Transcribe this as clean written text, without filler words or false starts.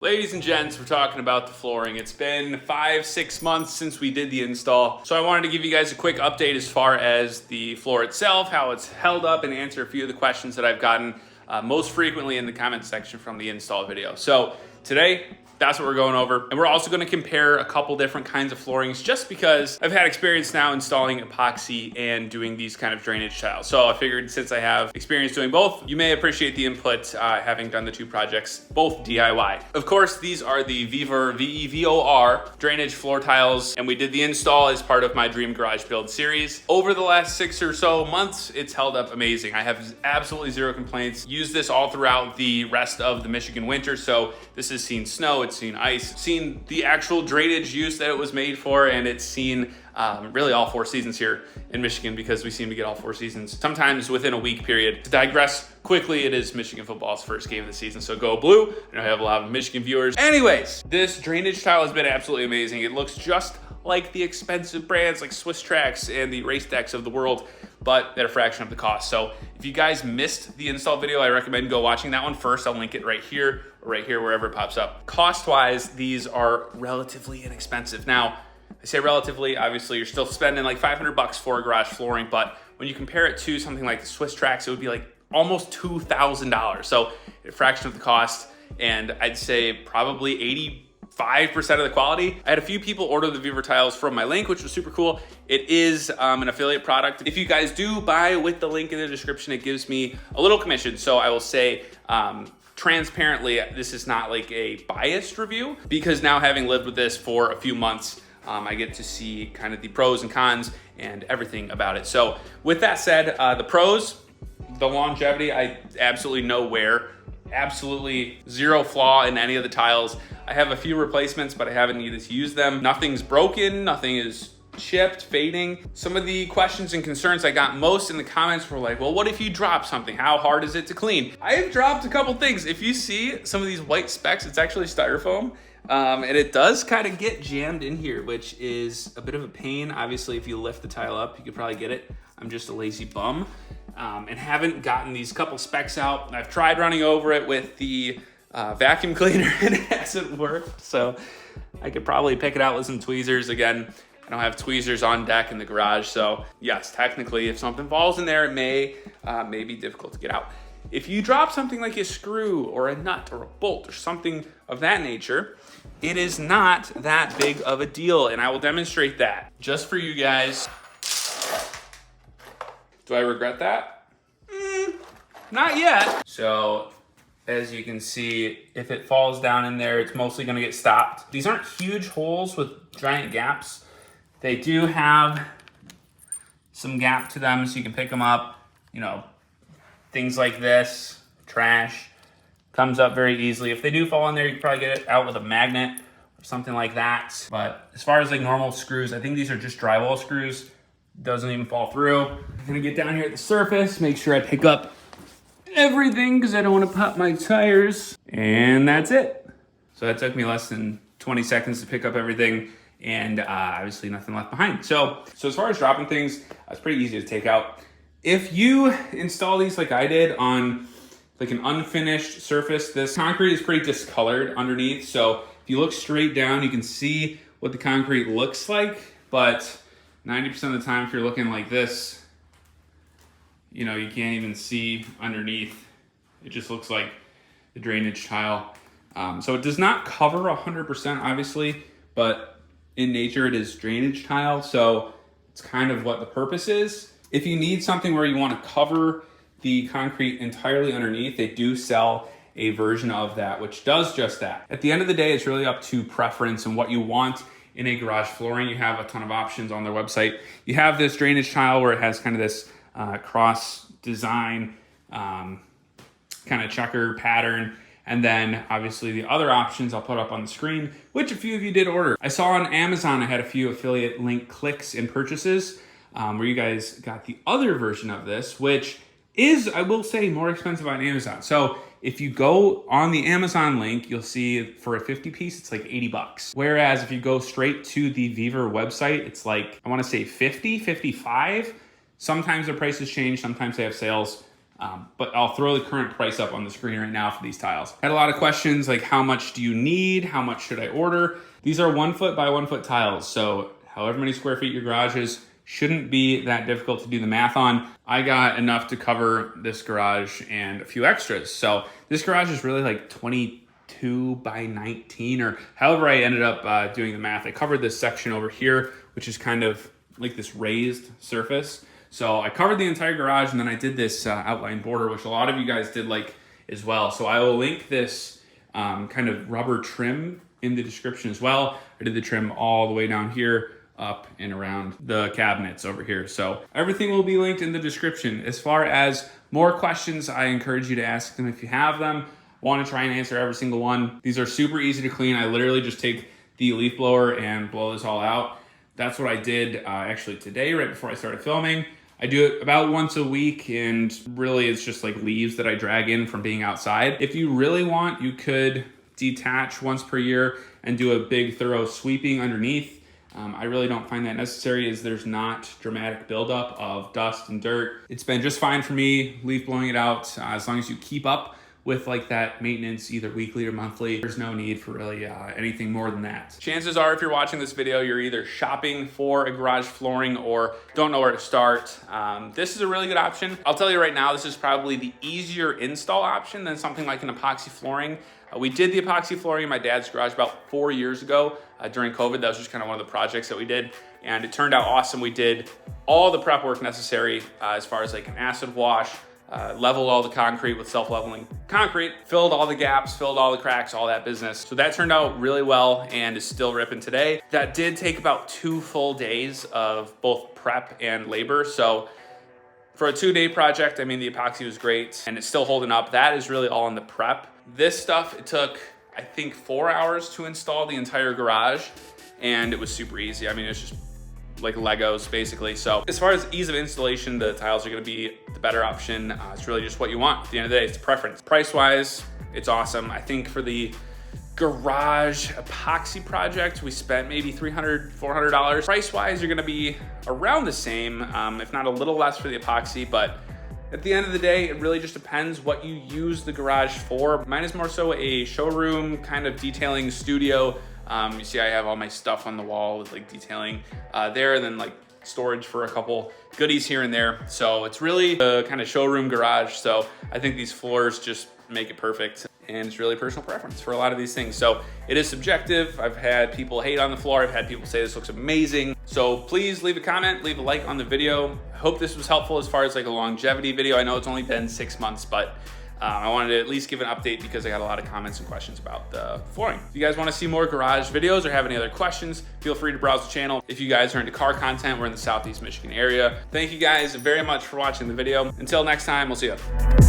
Ladies and gents, we're talking about the flooring. It's been 5-6 months since we did the install. So I wanted to give you guys a quick update as far as the floor itself, how it's held up, and answer a few of the questions that I've gotten most frequently in the comment section from the install video. So today, that's what we're going over. And we're also gonna compare a couple different kinds of floorings just because I've had experience now installing epoxy and doing these kind of drainage tiles. So I figured since I have experience doing both, you may appreciate the input having done the two projects, both DIY. Of course, these are the VEVOR, V-E-V-O-R drainage floor tiles, and we did the install as part of my Dream Garage Build series. Over the last 6 or so months, it's held up amazing. I have absolutely zero complaints. Used this all throughout the rest of the Michigan winter, so this has seen snow, it's seen ice, seen the actual drainage use that it was made for, and it's seen really all 4 seasons here in Michigan because we seem to get all 4 seasons, sometimes within a week period. To digress quickly, it is Michigan football's first game of the season, so go blue. I know I have a lot of Michigan viewers. Anyways, this drainage tile has been absolutely amazing. It looks just like the expensive brands like Swiss Tracks and the Race Decks of the world, but at a fraction of the cost. So if you guys missed the install video, I recommend go watching that one first. I'll link it right here, or right here, wherever it pops up. Cost-wise, these are relatively inexpensive. Now, I say relatively, obviously you're still spending like $500 for garage flooring, but when you compare it to something like the Swiss Tracks, it would be like almost $2,000. So a fraction of the cost, and I'd say probably 85% of the quality. I had a few people order the VEVOR tiles from my link, which was super cool. It is an affiliate product. If you guys do buy with the link in the description, it gives me a little commission. So I will say, transparently, this is not like a biased review, because now having lived with this for a few months, I get to see kind of the pros and cons and everything about it. So with that said, the pros, the longevity, I absolutely no wear, absolutely zero flaw in any of the tiles. I have a few replacements, but I haven't needed to use them. Nothing's broken, nothing is chipped, fading. Some of the questions and concerns I got most in the comments were like, well, what if you drop something? How hard is it to clean? I have dropped a couple things. If you see some of these white specks, it's actually styrofoam. And it does kind of get jammed in here, which is a bit of a pain. Obviously, if you lift the tile up, you could probably get it. I'm just a lazy bum and haven't gotten these couple specks out. I've tried running over it with the vacuum cleaner and it hasn't worked. So I could probably pick it out with some tweezers. Again, I don't have tweezers on deck in the garage. So yes, technically, if something falls in there, it may be difficult to get out. If you drop something like a screw or a nut or a bolt or something of that nature, it is not that big of a deal, and I will demonstrate that just for you guys. Do I regret that? Not yet. So as you can see, if it falls down in there, it's mostly gonna get stopped. These aren't huge holes with giant gaps. They do have some gap to them, so you can pick them up, you know, things like this, trash, comes up very easily. If they do fall in there, you can probably get it out with a magnet or something like that. But as far as like normal screws, I think these are just drywall screws. Doesn't even fall through. I'm gonna get down here at the surface, make sure I pick up everything because I don't want to pop my tires. And that's it. So that took me less than 20 seconds to pick up everything, and obviously nothing left behind. So as far as dropping things, it's pretty easy to take out. If you install these like I did on like an unfinished surface, this concrete is pretty discolored underneath. So if you look straight down, you can see what the concrete looks like, but 90% of the time, if you're looking like this, you know, you can't even see underneath. It just looks like the drainage tile. So it does not cover 100%, obviously, but in nature it is drainage tile. So it's kind of what the purpose is. If you need something where you want to cover the concrete entirely underneath, they do sell a version of that, which does just that. At the end of the day, it's really up to preference and what you want in a garage flooring. You have a ton of options on their website. You have this drainage tile where it has kind of this cross design, kind of checker pattern. And then obviously the other options I'll put up on the screen, which a few of you did order. I saw on Amazon, I had a few affiliate link clicks and purchases where you guys got the other version of this, which is, I will say, more expensive on Amazon. So if you go on the Amazon link, you'll see for a 50 piece, it's like $80. Whereas if you go straight to the VEVOR website, it's like, I wanna say 50, 55. Sometimes the prices change, sometimes they have sales. But I'll throw the current price up on the screen right now for these tiles. I had a lot of questions like, how much do you need? How much should I order? These are 1 foot by 1 foot tiles. So however many square feet your garage is, shouldn't be that difficult to do the math on. I got enough to cover this garage and a few extras. So this garage is really like 22 by 19 or however I ended up doing the math. I covered this section over here, which is kind of like this raised surface. So I covered the entire garage, and then I did this outline border, which a lot of you guys did like as well. So I will link this kind of rubber trim in the description as well. I did the trim all the way down here, up and around the cabinets over here. So everything will be linked in the description. As far as more questions, I encourage you to ask them if you have them. I want to try and answer every single one. These are super easy to clean. I literally just take the leaf blower and blow this all out. That's what I did actually today, right before I started filming. I do it about once a week, and really it's just like leaves that I drag in from being outside. If you really want, you could detach once per year and do a big thorough sweeping underneath. I really don't find that necessary, as there's not dramatic buildup of dust and dirt. It's been just fine for me, leaf blowing it out, as long as you keep up with like that maintenance either weekly or monthly. There's no need for really anything more than that. Chances are, if you're watching this video, you're either shopping for a garage flooring or don't know where to start. This is a really good option. I'll tell you right now, this is probably the easier install option than something like an epoxy flooring. We did the epoxy flooring in my dad's garage about 4 years ago during COVID. That was just kind of one of the projects that we did, and it turned out awesome. We did all the prep work necessary as far as like an acid wash, leveled all the concrete with self-leveling concrete, filled all the gaps, filled all the cracks, all that business. So that turned out really well and is still ripping today. That did take about 2 full days of both prep and labor. So for a 2-day project, I mean, the epoxy was great and it's still holding up. That is really all in the prep. This stuff, it took, I think, 4 hours to install the entire garage, and it was super easy. I mean, it's just like Legos basically. So as far as ease of installation, the tiles are gonna be the better option. It's really just what you want. At the end of the day, it's preference. Price-wise, it's awesome. I think for the garage epoxy project, we spent maybe $300, $400. Price-wise, you're gonna be around the same, if not a little less for the epoxy, but at the end of the day, it really just depends what you use the garage for. Mine is more so a showroom kind of detailing studio. You see I have all my stuff on the wall with like detailing there, and then like storage for a couple goodies here and there. So it's really a kind of showroom garage. So I think these floors just make it perfect, and it's really personal preference for a lot of these things. So it is subjective. I've had people hate on the floor. I've had people say this looks amazing. So please leave a comment, leave a like on the video. I hope this was helpful as far as like a longevity video. I know it's only been 6 months, but I wanted to at least give an update because I got a lot of comments and questions about the flooring. If you guys want to see more garage videos or have any other questions, feel free to browse the channel. If you guys are into car content, we're in the Southeast Michigan area. Thank you guys very much for watching the video. Until next time, we'll see you.